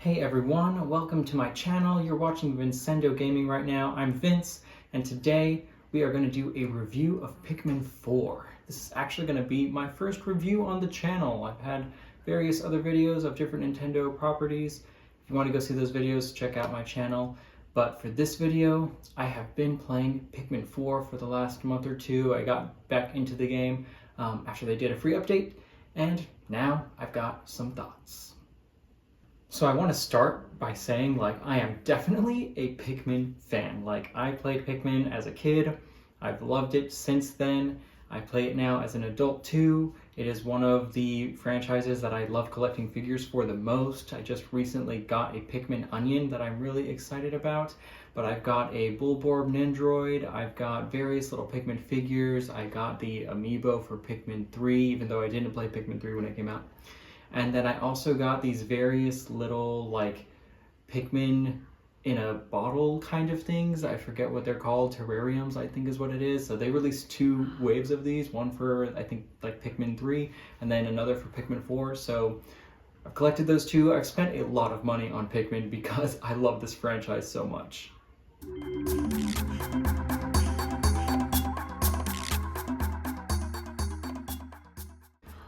Hey everyone, welcome to my channel. You're watching Vincendo Gaming right now. I'm Vince, and today we are going to do a review of Pikmin 4. This is actually going to be my first review on the channel. I've had various other videos of different Nintendo properties. If you want to go see those videos, check out my channel. But for this video, I have been playing Pikmin 4 for the last month or two. I got back into the game after they did a free update, and now I've got some thoughts. So I want to start by saying, I am definitely a Pikmin fan. I played Pikmin as a kid. I've loved it since then. I play it now as an adult too. It is one of the franchises that I love collecting figures for the most. I just recently got a Pikmin onion that I'm really excited about. But I've got a Bulborb Nendroid. I've got various little Pikmin figures. I got the amiibo for Pikmin 3, even though I didn't play Pikmin 3 when it came out. And then I also got these various little Pikmin in a bottle kind of things. I forget what they're called. Terrariums, I think is what it is. So they released two waves of these, one for I think Pikmin 3 and then another for Pikmin 4. So I've collected those two. I've spent a lot of money on Pikmin because I love this franchise so much.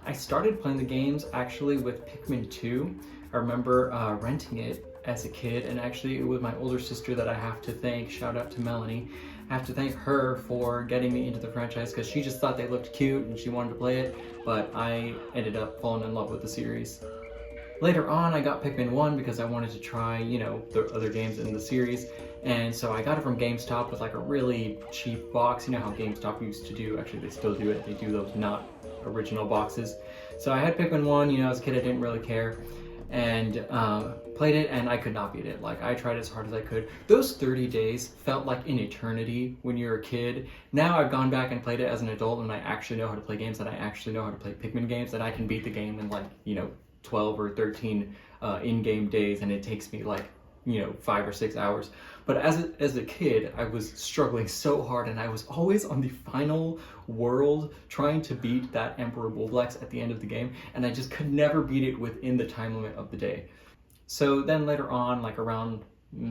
I started playing the games actually with Pikmin 2. I remember renting it as a kid, and actually it was my older sister that I have to thank. Shout out to Melanie. I have to thank her for getting me into the franchise because she just thought they looked cute and she wanted to play it, but I ended up falling in love with the series. Later on, I got Pikmin 1 because I wanted to try, the other games in the series, and so I got it from GameStop with a really cheap box. You know how GameStop used to do, actually they still do it, they do those not original boxes. So I had Pikmin 1, as a kid I didn't really care, and played it, and I could not beat it. I tried as hard as I could. Those 30 days felt like an eternity when you're a kid. Now I've gone back and played it as an adult, and I actually know how to play games, and I actually know how to play Pikmin games, and I can beat the game in 12 or 13 in-game days, and it takes me 5 or 6 hours. But as a kid, I was struggling so hard, and I was always on the final world trying to beat that Emperor Bulblex at the end of the game, and I just could never beat it within the time limit of the day. So then later on, around,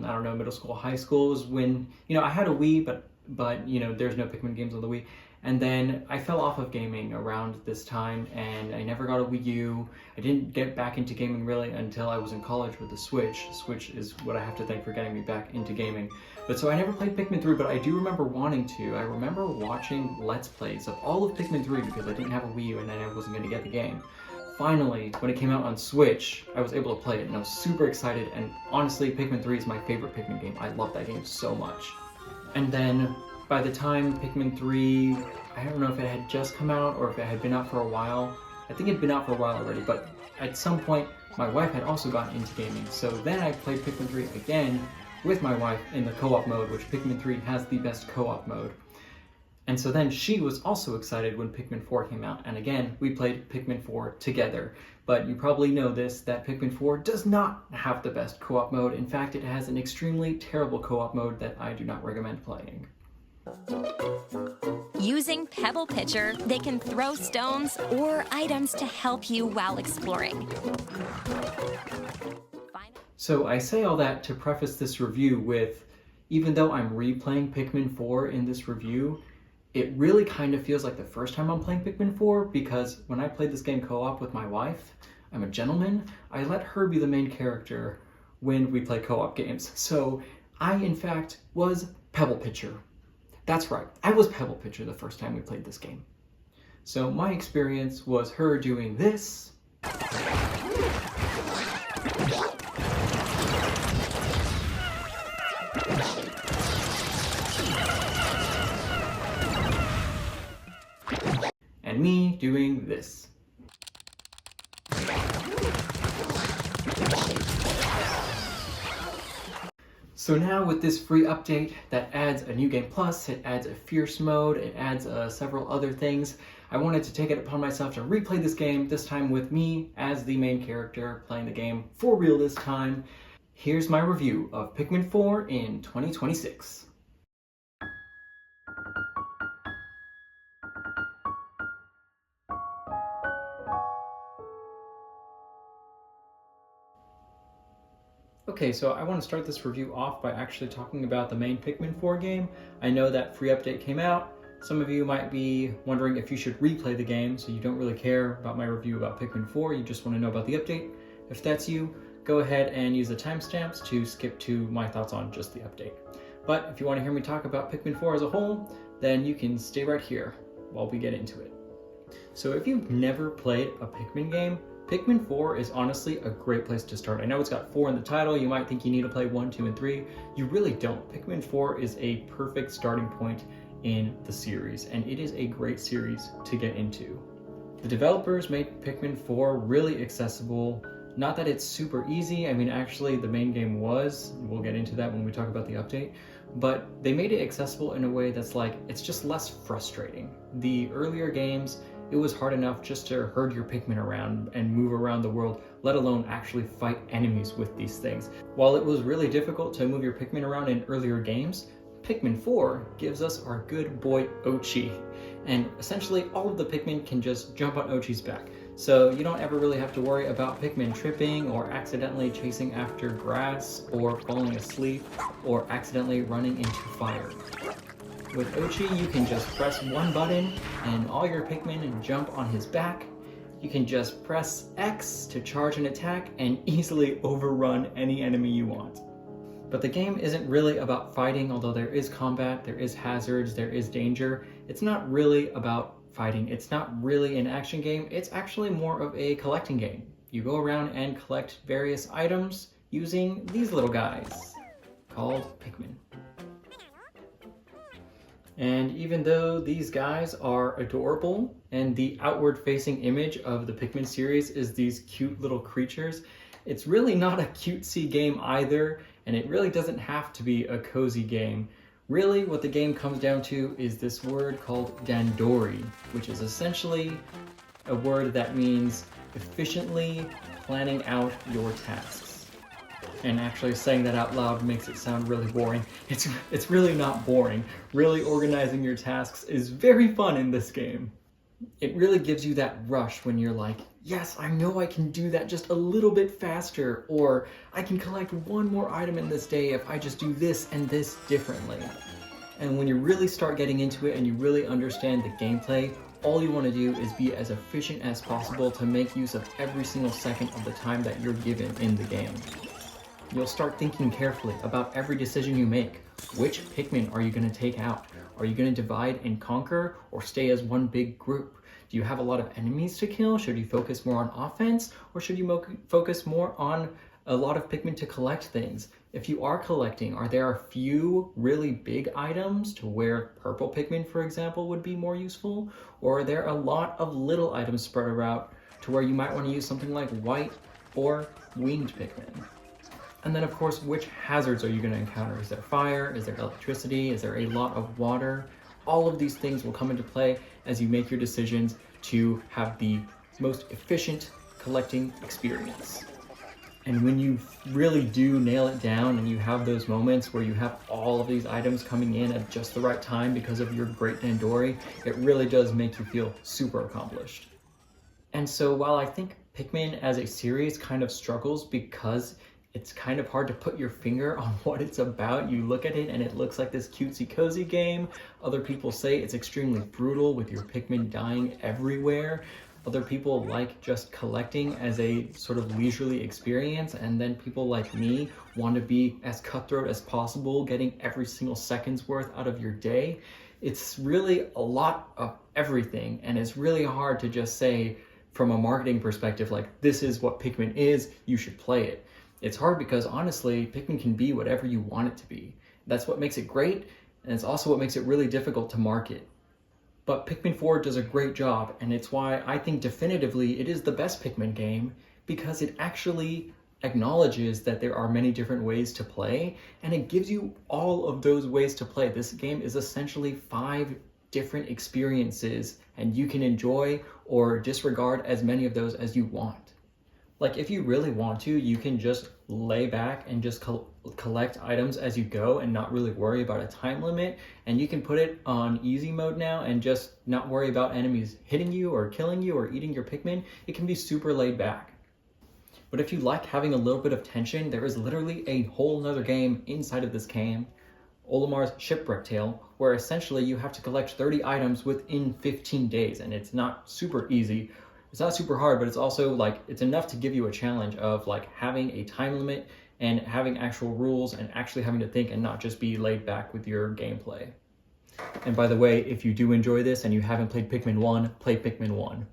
I don't know, middle school, high school was when, I had a Wii, but there's no Pikmin games on the Wii. And then I fell off of gaming around this time, and I never got a Wii U. I didn't get back into gaming really until I was in college with the Switch. The Switch is what I have to thank for getting me back into gaming. But so I never played Pikmin 3, but I do remember wanting to. I remember watching Let's Plays of all of Pikmin 3 because I didn't have a Wii U and then I wasn't going to get the game. Finally, when it came out on Switch, I was able to play it, and I was super excited, and honestly, Pikmin 3 is my favorite Pikmin game. I love that game so much. And then by the time Pikmin 3, I don't know if it had just come out or if it had been out for a while. I think it had been out for a while already, but at some point my wife had also gotten into gaming. So then I played Pikmin 3 again with my wife in the co-op mode, which Pikmin 3 has the best co-op mode. And so then she was also excited when Pikmin 4 came out, and again, we played Pikmin 4 together. But you probably know this, that Pikmin 4 does not have the best co-op mode. In fact, it has an extremely terrible co-op mode that I do not recommend playing. Using Pebble Pitcher, they can throw stones or items to help you while exploring. So I say all that to preface this review with, even though I'm replaying Pikmin 4 in this review, it really kind of feels like the first time I'm playing Pikmin 4, because when I played this game co-op with my wife, I'm a gentleman, I let her be the main character when we play co-op games. So I, in fact, was Pebble Pitcher. That's right, I was Pebble Pitcher the first time we played this game. So my experience was her doing this, and me doing this. So now with this free update that adds a new game plus, it adds a fierce mode, it adds several other things, I wanted to take it upon myself to replay this game, this time with me as the main character, playing the game for real this time. Here's my review of Pikmin 4 in 2026. Okay, so I want to start this review off by actually talking about the main Pikmin 4 game. I know that free update came out. Some of you might be wondering if you should replay the game, so you don't really care about my review about Pikmin 4, you just want to know about the update. If that's you, go ahead and use the timestamps to skip to my thoughts on just the update. But if you want to hear me talk about Pikmin 4 as a whole, then you can stay right here while we get into it. So if you've never played a Pikmin game, Pikmin 4 is honestly a great place to start. I know it's got 4 in the title, you might think you need to play 1, 2, and 3. You really don't. Pikmin 4 is a perfect starting point in the series, and it is a great series to get into. The developers made Pikmin 4 really accessible. Not that it's super easy, I mean actually the main game was, we'll get into that when we talk about the update, but they made it accessible in a way that's like, it's just less frustrating. The earlier games, it was hard enough just to herd your Pikmin around and move around the world, let alone actually fight enemies with these things. While it was really difficult to move your Pikmin around in earlier games, Pikmin 4 gives us our good boy Oatchi. And essentially all of the Pikmin can just jump on Oatchi's back. So you don't ever really have to worry about Pikmin tripping or accidentally chasing after grass or falling asleep or accidentally running into fire. With Oatchi, you can just press one button and all your Pikmin jump on his back. You can just press X to charge an attack and easily overrun any enemy you want. But the game isn't really about fighting, although there is combat, there is hazards, there is danger. It's not really about fighting. It's not really an action game. It's actually more of a collecting game. You go around and collect various items using these little guys called Pikmin. And even though these guys are adorable and the outward-facing image of the Pikmin series is these cute little creatures, it's really not a cutesy game either, and it really doesn't have to be a cozy game. Really, what the game comes down to is this word called Dandori, which is essentially a word that means efficiently planning out your tasks. And actually saying that out loud makes it sound really boring. It's really not boring. Really organizing your tasks is very fun in this game. It really gives you that rush when you're like, yes, I know I can do that just a little bit faster, or I can collect one more item in this day if I just do this and this differently. And when you really start getting into it and you really understand the gameplay, all you want to do is be as efficient as possible to make use of every single second of the time that you're given in the game. You'll start thinking carefully about every decision you make. Which Pikmin are you going to take out? Are you going to divide and conquer or stay as one big group? Do you have a lot of enemies to kill? Should you focus more on offense or should you focus more on a lot of Pikmin to collect things? If you are collecting, are there a few really big items to where purple Pikmin, for example, would be more useful? Or are there a lot of little items spread around to where you might want to use something like white or winged Pikmin? And then of course, which hazards are you going to encounter? Is there fire? Is there electricity? Is there a lot of water? All of these things will come into play as you make your decisions to have the most efficient collecting experience. And when you really do nail it down and you have those moments where you have all of these items coming in at just the right time because of your great Dandori, it really does make you feel super accomplished. And so while I think Pikmin as a series kind of struggles because it's kind of hard to put your finger on what it's about. You look at it and it looks like this cutesy cozy game. Other people say it's extremely brutal with your Pikmin dying everywhere. Other people like just collecting as a sort of leisurely experience, and then people like me want to be as cutthroat as possible, getting every single second's worth out of your day. It's really a lot of everything, and it's really hard to just say from a marketing perspective, like, this is what Pikmin is, you should play it. It's hard because honestly, Pikmin can be whatever you want it to be. That's what makes it great, and it's also what makes it really difficult to market. But Pikmin 4 does a great job, and it's why I think definitively it is the best Pikmin game, because it actually acknowledges that there are many different ways to play, and it gives you all of those ways to play. This game is essentially 5 different experiences, and you can enjoy or disregard as many of those as you want. Like, if you really want to, you can just lay back and just collect items as you go and not really worry about a time limit. And you can put it on easy mode now and just not worry about enemies hitting you or killing you or eating your Pikmin. It can be super laid back. But if you like having a little bit of tension, there is literally a whole nother game inside of this game, Olimar's Shipwreck Tale, where essentially you have to collect 30 items within 15 days, and it's not super easy. It's not super hard, but it's also like, it's enough to give you a challenge of like having a time limit and having actual rules and actually having to think and not just be laid back with your gameplay. And by the way, if you do enjoy this and you haven't played Pikmin 1, play Pikmin 1.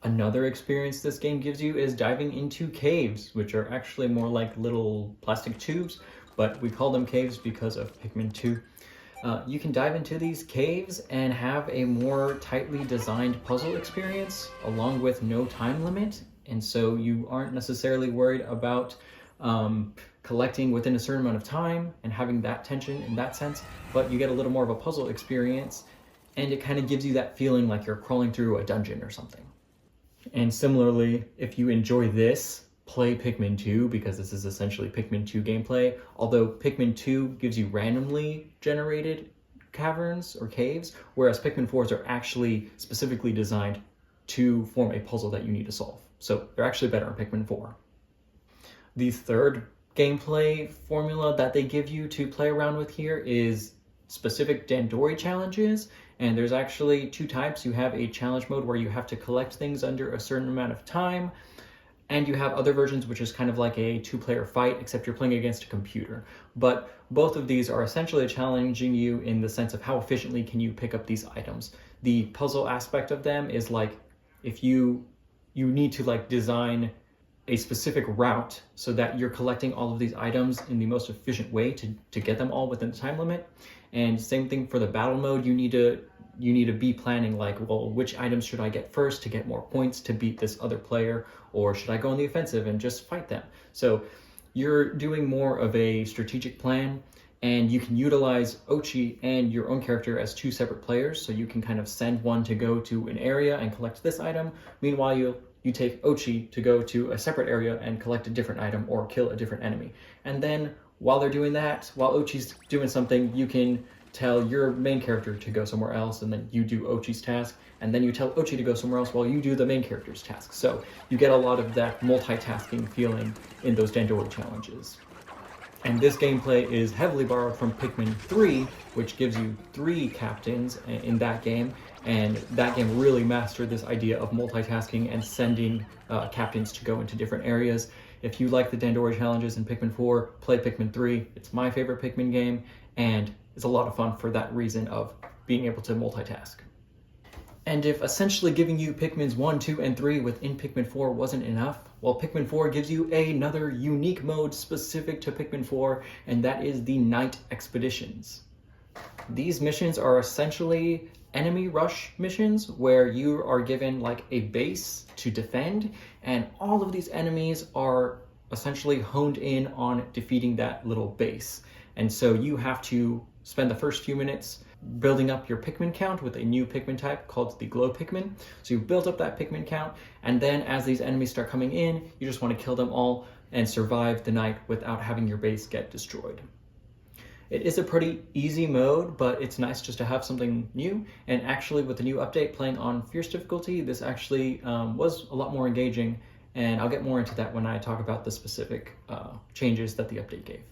Another experience this game gives you is diving into caves, which are actually more like little plastic tubes, but we call them caves because of Pikmin 2. You can dive into these caves and have a more tightly designed puzzle experience along with no time limit. And so you aren't necessarily worried about collecting within a certain amount of time and having that tension in that sense, but you get a little more of a puzzle experience, and it kind of gives you that feeling like you're crawling through a dungeon or something. And similarly, if you enjoy this, play Pikmin 2, because this is essentially Pikmin 2 gameplay, although Pikmin 2 gives you randomly generated caverns or caves, whereas Pikmin 4s are actually specifically designed to form a puzzle that you need to solve. So they're actually better in Pikmin 4. The third gameplay formula that they give you to play around with here is specific Dandori challenges, and there's actually two types. You have a challenge mode where you have to collect things under a certain amount of time, and you have other versions which is kind of like a two-player fight, except you're playing against a computer. But both of these are essentially challenging you in the sense of how efficiently can you pick up these items. The puzzle aspect of them is like, if you need to like design a specific route so that you're collecting all of these items in the most efficient way to get them all within the time limit. And same thing for the battle mode, you need to be planning like, well, which items should I get first to get more points to beat this other player, or should I go on the offensive and just fight them? So you're doing more of a strategic plan, and you can utilize Ochi and your own character as two separate players, so you can kind of send one to go to an area and collect this item. Meanwhile, you take Ochi to go to a separate area and collect a different item or kill a different enemy. And then while they're doing that, while Ochi's doing something, you can tell your main character to go somewhere else, and then you do Ochi's task, and then you tell Ochi to go somewhere else while you do the main character's task. So you get a lot of that multitasking feeling in those Dandori challenges. And this gameplay is heavily borrowed from Pikmin 3, which gives you 3 captains in that game, and that game really mastered this idea of multitasking and sending captains to go into different areas. If you like the Dandori challenges in Pikmin 4, play Pikmin 3. It's my favorite Pikmin game, and it's a lot of fun for that reason of being able to multitask. And if essentially giving you Pikmins 1, 2, and 3 within Pikmin 4 wasn't enough, well, Pikmin 4 gives you another unique mode specific to Pikmin 4, and that is the Night Expeditions. These missions are essentially enemy rush missions where you are given like a base to defend, and all of these enemies are essentially honed in on defeating that little base. And so you have to spend the first few minutes building up your Pikmin count with a new Pikmin type called the Glow Pikmin. So you build up that Pikmin count, and then as these enemies start coming in, you just want to kill them all and survive the night without having your base get destroyed. It is a pretty easy mode, but it's nice just to have something new. And actually with the new update playing on Fierce difficulty, this actually was a lot more engaging, and I'll get more into that when I talk about the specific changes that the update gave.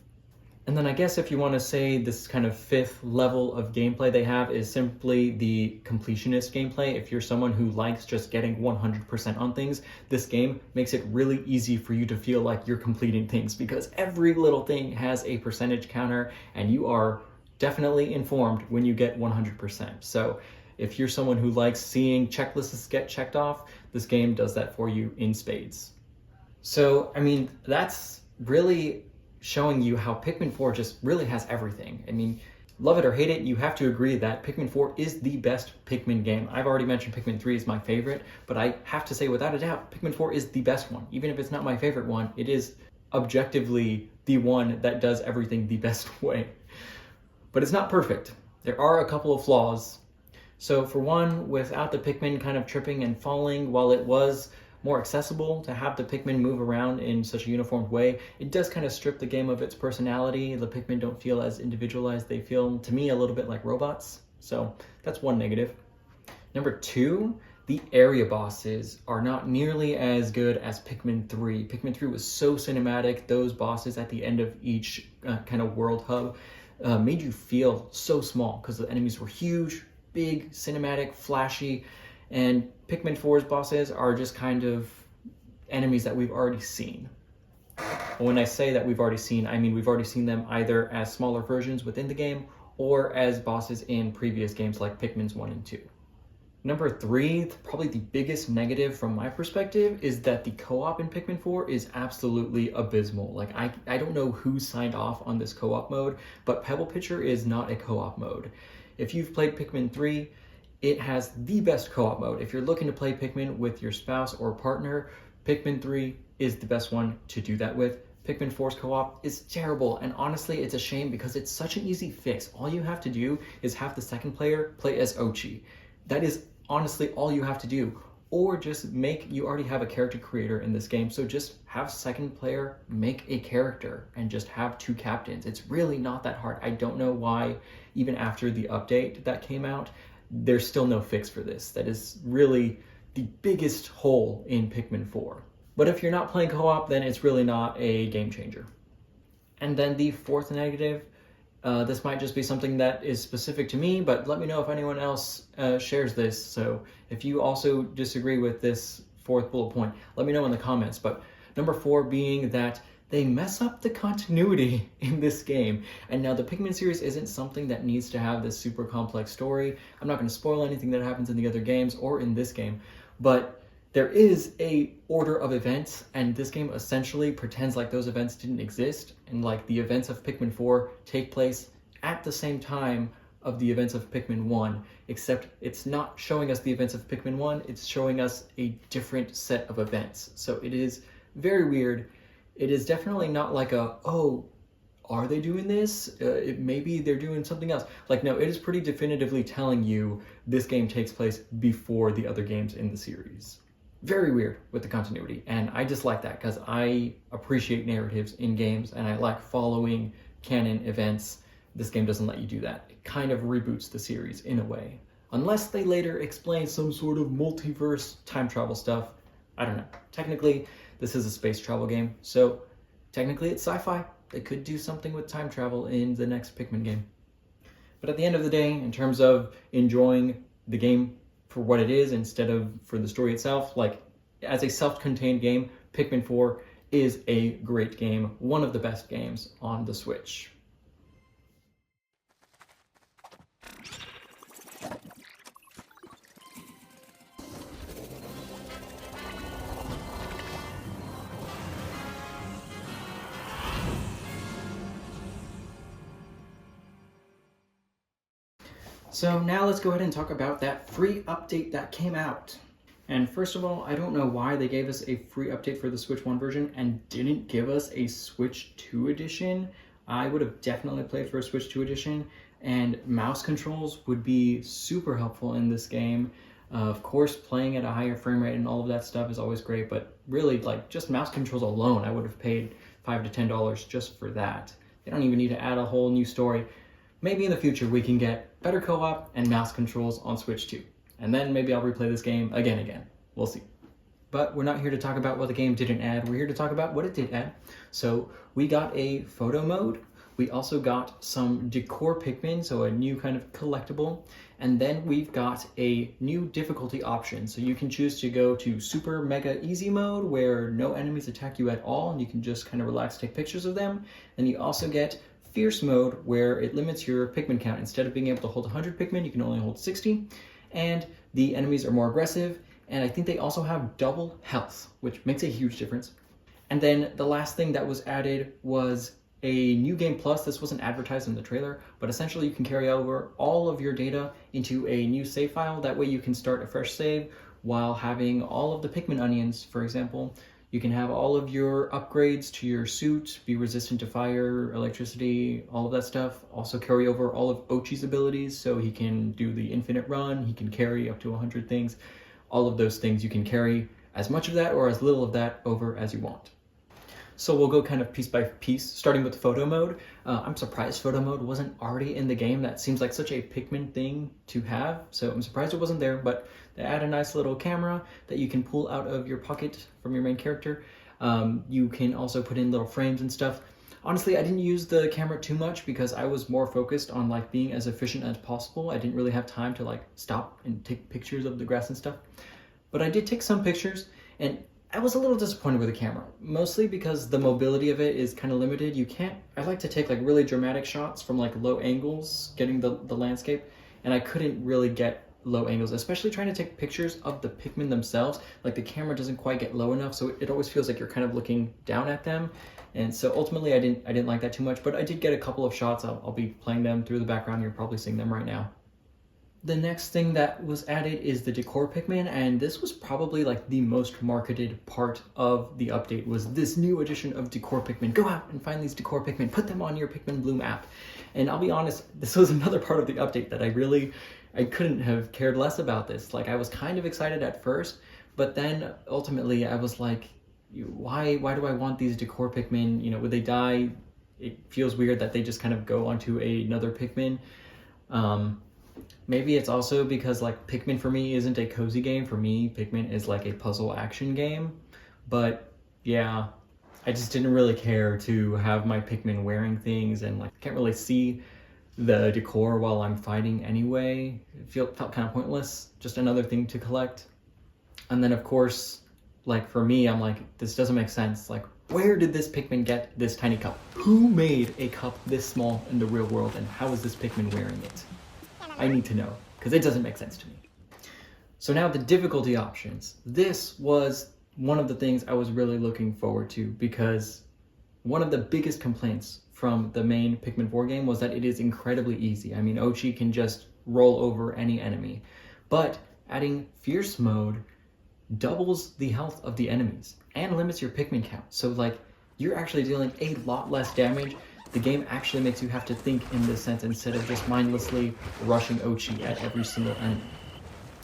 And then I guess if you want to say this kind of 5th level of gameplay they have is simply the completionist gameplay. If you're someone who likes just getting 100% on things, this game makes it really easy for you to feel like you're completing things, because every little thing has a percentage counter and you are definitely informed when you get 100%. So if you're someone who likes seeing checklists get checked off, this game does that for you in spades. So, I mean, that's really showing you how Pikmin 4 just really has everything. I mean, love it or hate it, you have to agree that Pikmin 4 is the best Pikmin game. I've already mentioned Pikmin 3 is my favorite, but I have to say without a doubt, Pikmin 4 is the best one. Even if it's not my favorite one, it is objectively the one that does everything the best way. But it's not perfect. There are a couple of flaws. So for one, without the Pikmin kind of tripping and falling, while it was more accessible to have the Pikmin move around in such a uniformed way, it does kind of strip the game of its personality. The Pikmin don't feel as individualized. They feel, to me, a little bit like robots. So that's one negative. Number 2, the area bosses are not nearly as good as Pikmin 3. Pikmin 3 was so cinematic. Those bosses at the end of each kind of world hub made you feel so small because the enemies were huge, big, cinematic, flashy, and Pikmin 4's bosses are just kind of enemies that we've already seen. When I say that we've already seen, I mean we've already seen them either as smaller versions within the game or as bosses in previous games like Pikmin's 1 and 2. Number 3, probably the biggest negative from my perspective, is that the co-op in Pikmin 4 is absolutely abysmal. Like, I don't know who signed off on this co-op mode, but Pebble Pitcher is not a co-op mode. If you've played Pikmin 3, it has the best co-op mode. If you're looking to play Pikmin with your spouse or partner, Pikmin 3 is the best one to do that with. Pikmin 4's co-op is terrible, and honestly, it's a shame because it's such an easy fix. All you have to do is have the second player play as Ochi. That is honestly all you have to do. Or just you already have a character creator in this game, so just have second player make a character and just have 2 captains. It's really not that hard. I don't know why, even after the update that came out, there's still no fix for this. That is really the biggest hole in Pikmin 4. But if you're not playing co-op, then it's really not a game changer. And then the 4th negative, this might just be something that is specific to me, but let me know if anyone else shares this. So if you also disagree with this 4th bullet point, let me know in the comments. But number 4 being that they mess up the continuity in this game. And now the Pikmin series isn't something that needs to have this super complex story. I'm not going to spoil anything that happens in the other games or in this game, but there is a order of events, and this game essentially pretends like those events didn't exist, and like the events of Pikmin 4 take place at the same time of the events of Pikmin 1, except it's not showing us the events of Pikmin 1, it's showing us a different set of events. So it is very weird. It is definitely not like oh, are they doing this? Maybe they're doing something else. Like, no, it is pretty definitively telling you this game takes place before the other games in the series. Very weird with the continuity, and I dislike that because I appreciate narratives in games and I like following canon events. This game doesn't let you do that. It kind of reboots the series in a way. Unless they later explain some sort of multiverse time travel stuff. I don't know. Technically, this is a space travel game, so technically it's sci-fi. They could do something with time travel in the next Pikmin game. But at the end of the day, in terms of enjoying the game for what it is instead of for the story itself, like as a self-contained game, Pikmin 4 is a great game, one of the best games on the Switch. So now let's go ahead and talk about that free update that came out. And first of all, I don't know why they gave us a free update for the Switch 1 version and didn't give us a Switch 2 edition. I would have definitely played for a Switch 2 edition, and mouse controls would be super helpful in this game. Of course, playing at a higher frame rate and all of that stuff is always great, but really, like, just mouse controls alone, I would have paid $5 to $10 just for that. They don't even need to add a whole new story. Maybe in the future we can get better co-op and mouse controls on Switch 2. And then maybe I'll replay this game again. We'll see. But we're not here to talk about what the game didn't add. We're here to talk about what it did add. So we got a photo mode. We also got some decor Pikmin, so a new kind of collectible. And then we've got a new difficulty option. So you can choose to go to super mega easy mode where no enemies attack you at all and you can just kind of relax, take pictures of them. And you also get fierce mode where it limits your Pikmin count. Instead of being able to hold 100 Pikmin, you can only hold 60. And the enemies are more aggressive. And I think they also have double health, which makes a huge difference. And then the last thing that was added was a new game plus. This wasn't advertised in the trailer, but essentially you can carry over all of your data into a new save file. That way you can start a fresh save while having all of the Pikmin onions, for example. You can have all of your upgrades to your suit, be resistant to fire, electricity, all of that stuff. Also carry over all of Ochi's abilities, so he can do the infinite run, he can carry up to 100 things. All of those things, you can carry as much of that or as little of that over as you want. So we'll go kind of piece by piece, starting with photo mode. I'm surprised photo mode wasn't already in the game. That seems like such a Pikmin thing to have, so I'm surprised it wasn't there, but They add a nice little camera that you can pull out of your pocket from your main character. You can also put in little frames and stuff. Honestly, I didn't use the camera too much because I was more focused on like being as efficient as possible. I didn't really have time to like stop and take pictures of the grass and stuff. But I did take some pictures, and I was a little disappointed with the camera, mostly because the mobility of it is kind of limited. I like to take like really dramatic shots from like low angles, getting the landscape, and I couldn't really get low angles, especially trying to take pictures of the Pikmin themselves. Like the camera doesn't quite get low enough, so it always feels like you're kind of looking down at them. And so ultimately I didn't like that too much, but I did get a couple of shots. I'll be playing them through the background. You're probably seeing them right now. The next thing that was added is the decor Pikmin, and this was probably like the most marketed part of the update, was this new edition of decor Pikmin. Go out and find these decor Pikmin, put them on your Pikmin Bloom app. And I'll be honest, this was another part of the update that I couldn't have cared less about this. Like I was kind of excited at first, but then ultimately I was like, why do I want these decor Pikmin? You know, would they die? It feels weird that they just kind of go onto another Pikmin. Maybe it's also because like Pikmin for me isn't a cozy game. For me, Pikmin is like a puzzle action game. But yeah, I just didn't really care to have my Pikmin wearing things, and like I can't really see the decor while I'm fighting anyway. It felt kind of pointless. Just another thing to collect. And then of course, like for me, I'm like, this doesn't make sense. Like, where did this Pikmin get this tiny cup? Who made a cup this small in the real world, and how is this Pikmin wearing it? I need to know, because it doesn't make sense to me. So now the difficulty options. This was one of the things I was really looking forward to, because one of the biggest complaints from the main Pikmin 4 game was that it is incredibly easy. I mean, Ochi can just roll over any enemy. But adding Fierce mode doubles the health of the enemies and limits your Pikmin count. So like, you're actually dealing a lot less damage. The game actually makes you have to think in this sense instead of just mindlessly rushing Ochi at every single enemy.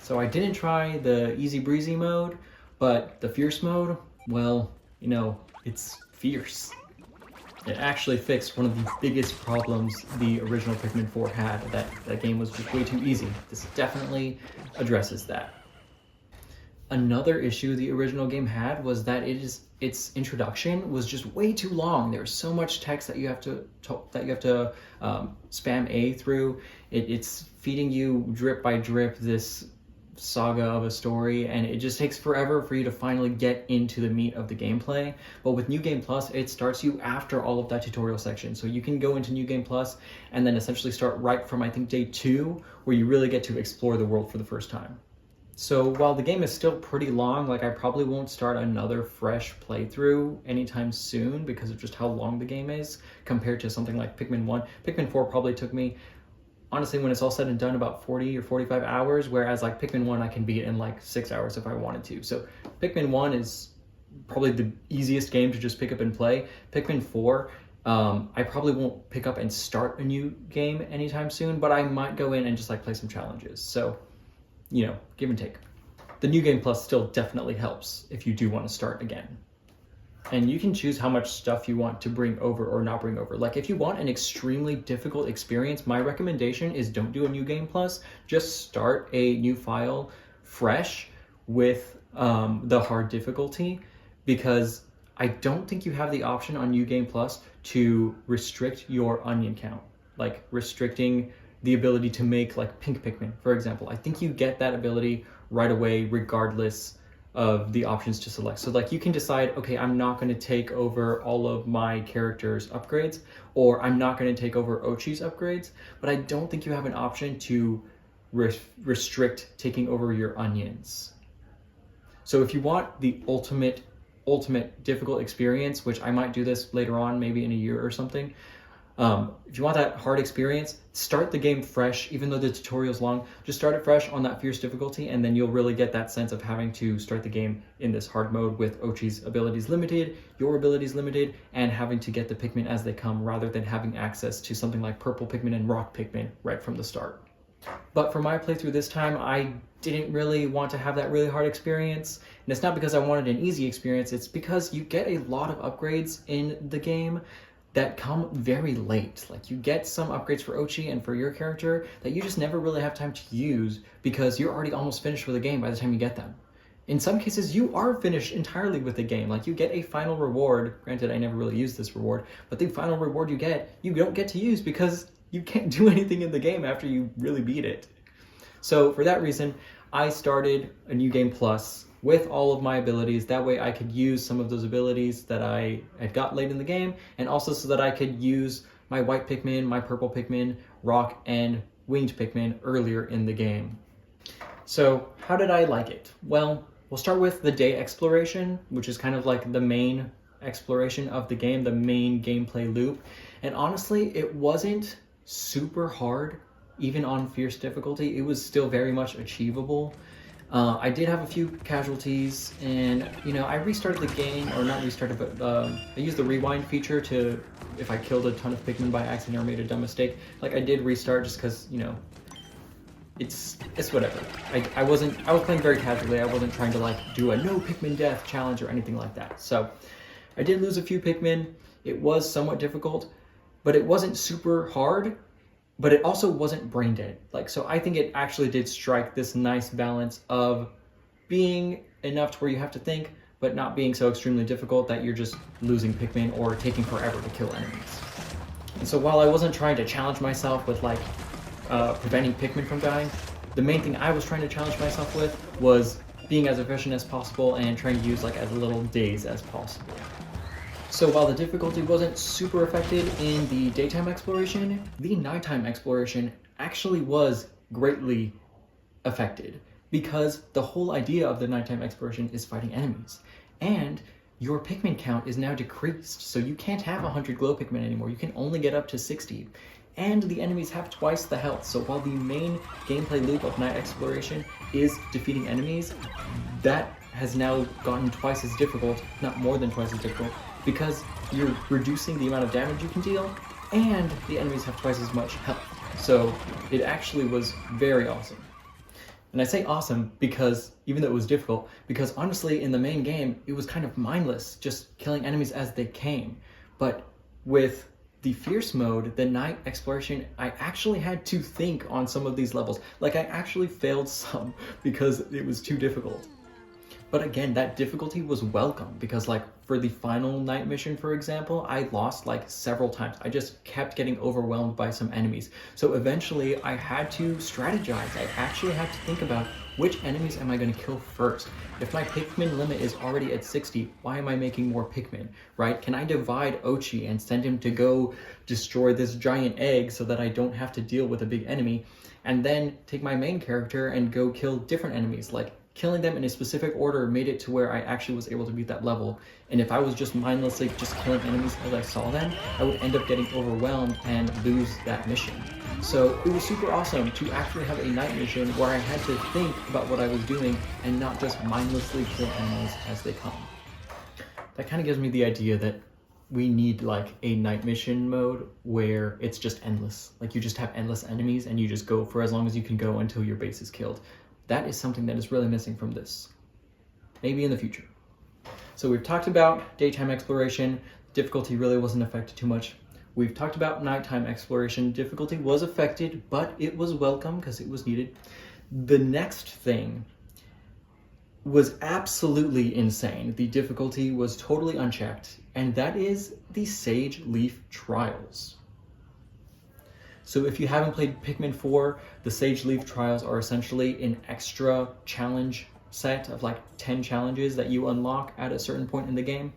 So I didn't try the easy breezy mode, but the Fierce mode, well, you know, it's fierce. It actually fixed one of the biggest problems the original Pikmin 4 had, that game was just way too easy. This definitely addresses that. Another issue the original game had was that its introduction was just way too long. There's so much text that you have to spam A through. It's feeding you drip by drip this saga of a story, and it just takes forever for you to finally get into the meat of the gameplay. But with New Game Plus, it starts you after all of that tutorial section. So you can go into New Game Plus and then essentially start right from, I think, day 2, where you really get to explore the world for the first time. So while the game is still pretty long, like I probably won't start another fresh playthrough anytime soon because of just how long the game is compared to something like Pikmin 1. Pikmin 4 probably took me, honestly, when it's all said and done, about 40 or 45 hours, whereas like Pikmin 1 I can beat in like 6 hours if I wanted to. So Pikmin 1 is probably the easiest game to just pick up and play. Pikmin 4, I probably won't pick up and start a new game anytime soon, but I might go in and just like play some challenges. So, you know, give and take. The New Game Plus still definitely helps if you do want to start again. And you can choose how much stuff you want to bring over or not bring over. Like if you want an extremely difficult experience, my recommendation is don't do a New Game Plus. Just start a new file fresh with the hard difficulty, because I don't think you have the option on New Game Plus to restrict your onion count. Like restricting the ability to make like pink Pikmin, for example. I think you get that ability right away regardless of the options to select. So like you can decide, okay, I'm not going to take over all of my character's upgrades, or I'm not going to take over Ochi's upgrades, but I don't think you have an option to restrict taking over your onions. So if you want the ultimate difficult experience, which I might do this later on, maybe in a year or something, if you want that hard experience, start the game fresh. Even though the tutorial's long, just start it fresh on that fierce difficulty, and then you'll really get that sense of having to start the game in this hard mode with Ochi's abilities limited, your abilities limited, and having to get the Pikmin as they come rather than having access to something like purple Pikmin and rock Pikmin right from the start. But for my playthrough this time, I didn't really want to have that really hard experience. And it's not because I wanted an easy experience, it's because you get a lot of upgrades in the game that come very late. Like you get some upgrades for Ochi and for your character that you just never really have time to use because you're already almost finished with the game by the time you get them. In some cases, you are finished entirely with the game. Like you get a final reward. Granted, I never really used this reward, but the final reward you don't get to use because you can't do anything in the game after you really beat it. So for that reason, I started a New Game Plus with all of my abilities. That way I could use some of those abilities that I had got late in the game, and also so that I could use my white Pikmin, my purple Pikmin, rock, and winged Pikmin earlier in the game. So how did I like it? Well, we'll start with the day exploration, which is kind of like the main exploration of the game, the main gameplay loop. And honestly, it wasn't super hard, even on fierce difficulty. It was still very much achievable. I did have a few casualties, and I restarted the game, or not restarted, but I used the rewind feature to, if I killed a ton of Pikmin by accident or made a dumb mistake, like I did restart just because, it's whatever. I was playing very casually. I wasn't trying to like do a no Pikmin death challenge or anything like that. So I did lose a few Pikmin. It was somewhat difficult, but it wasn't super hard. But it also wasn't brain dead. So I think it actually did strike this nice balance of being enough to where you have to think, but not being so extremely difficult that you're just losing Pikmin or taking forever to kill enemies. And so while I wasn't trying to challenge myself with preventing Pikmin from dying, the main thing I was trying to challenge myself with was being as efficient as possible and trying to use as little days as possible. So while the difficulty wasn't super affected in the daytime exploration, the nighttime exploration actually was greatly affected, because the whole idea of the nighttime exploration is fighting enemies. And your Pikmin count is now decreased, so you can't have 100 glow Pikmin anymore. You can only get up to 60. And the enemies have twice the health, so while the main gameplay loop of night exploration is defeating enemies, that has now gotten twice as difficult, not more than twice as difficult, because you're reducing the amount of damage you can deal, and the enemies have twice as much health. So it actually was very awesome. And I say awesome because, even though it was difficult, because honestly in the main game, it was kind of mindless, just killing enemies as they came. But with the fierce mode, the night exploration, I actually had to think on some of these levels. I actually failed some because it was too difficult. But again, that difficulty was welcome because for the final night mission, for example, I lost several times. I just kept getting overwhelmed by some enemies. So eventually I had to strategize. I actually had to think about which enemies am I going to kill first? If my Pikmin limit is already at 60, why am I making more Pikmin, right? Can I divide Ochi and send him to go destroy this giant egg so that I don't have to deal with a big enemy, and then take my main character and go kill different enemies? Killing them in a specific order made it to where I actually was able to beat that level. And if I was just mindlessly just killing enemies as I saw them, I would end up getting overwhelmed and lose that mission. So it was super awesome to actually have a night mission where I had to think about what I was doing and not just mindlessly kill enemies as they come. That kind of gives me the idea that we need a night mission mode where it's just endless. You just have endless enemies and you just go for as long as you can go until your base is killed. That is something that is really missing from this. Maybe in the future. So we've talked about daytime exploration. Difficulty really wasn't affected too much. We've talked about nighttime exploration. Difficulty was affected, but it was welcome because it was needed. The next thing was absolutely insane. The difficulty was totally unchecked, and that is the Sage Leaf Trials. So if you haven't played Pikmin 4, the Sage Leaf Trials are essentially an extra challenge set of 10 challenges that you unlock at a certain point in the game.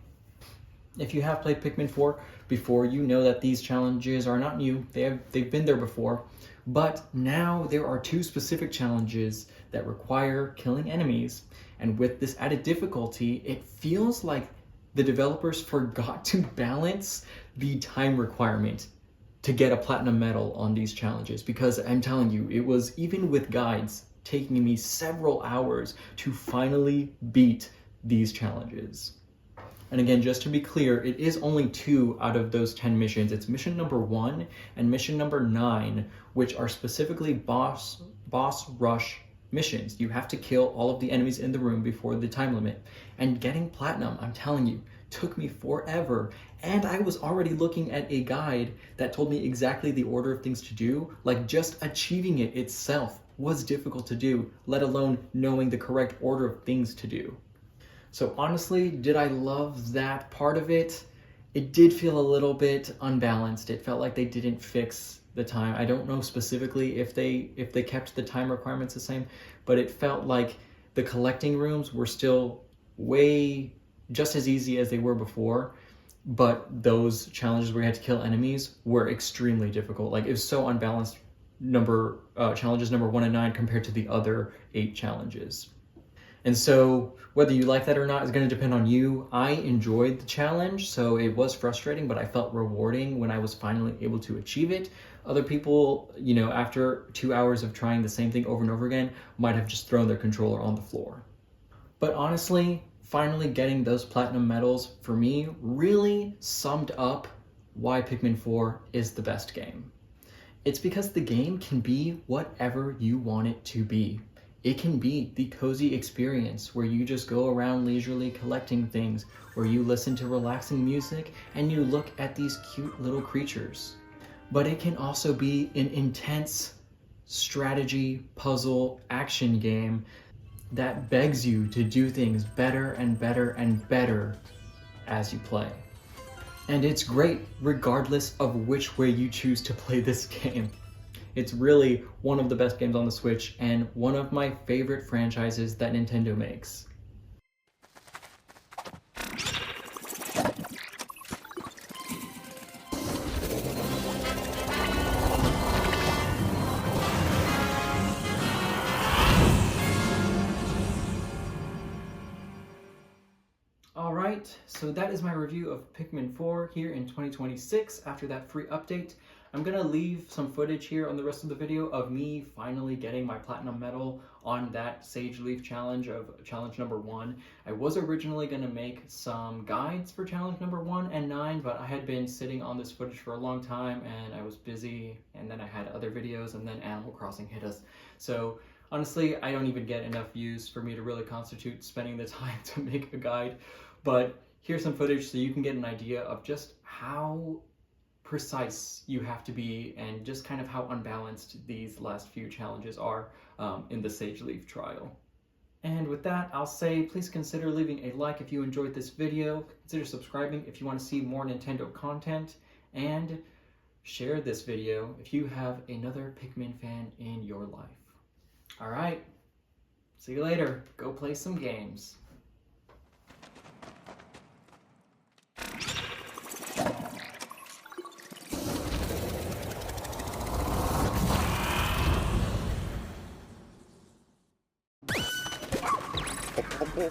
If you have played Pikmin 4 before, you know that these challenges are not new. They've been there before, but now there are 2 specific challenges that require killing enemies. And with this added difficulty, it feels like the developers forgot to balance the time requirement to get a platinum medal on these challenges, because I'm telling you, it was, even with guides, taking me several hours to finally beat these challenges. And again, just to be clear, it is only 2 out of those 10 missions. It's mission number 1 and mission number 9, which are specifically boss rush missions. You have to kill all of the enemies in the room before the time limit. And getting platinum, I'm telling you, took me forever. And I was already looking at a guide that told me exactly the order of things to do. Like, just achieving it itself was difficult to do, let alone knowing the correct order of things to do. So honestly, did I love that part of it? It did feel a little bit unbalanced. It felt like they didn't fix the time. I don't know specifically if they kept the time requirements the same, but it felt like the collecting rooms were still way just as easy as they were before, but those challenges where you had to kill enemies were extremely difficult. Like, it was so unbalanced, challenges number 1 and 9 compared to the other 8 challenges. And so whether you like that or not is going to depend on you. I enjoyed the challenge, so it was frustrating, but I felt rewarding when I was finally able to achieve it. Other people, after 2 hours of trying the same thing over and over again, might have just thrown their controller on the floor. But honestly, finally getting those platinum medals for me really summed up why Pikmin 4 is the best game. It's because the game can be whatever you want it to be. It can be the cozy experience where you just go around leisurely collecting things, where you listen to relaxing music and you look at these cute little creatures. But it can also be an intense strategy, puzzle, action game that begs you to do things better and better and better as you play. And it's great regardless of which way you choose to play this game. It's really one of the best games on the Switch and one of my favorite franchises that Nintendo makes. Alright, so that is my review of Pikmin 4 here in 2026 after that free update. I'm gonna leave some footage here on the rest of the video of me finally getting my platinum medal on that Sage Leaf challenge of challenge number 1. I was originally gonna make some guides for challenge number 1 and 9, but I had been sitting on this footage for a long time and I was busy, and then I had other videos, and then Animal Crossing hit us. So honestly, I don't even get enough views for me to really constitute spending the time to make a guide. But here's some footage so you can get an idea of just how precise you have to be and just kind of how unbalanced these last few challenges are in the Sage Leaf trial. And with that, I'll say please consider leaving a like if you enjoyed this video, consider subscribing if you want to see more Nintendo content, and share this video if you have another Pikmin fan in your life. Alright, see you later. Go play some games. Oh.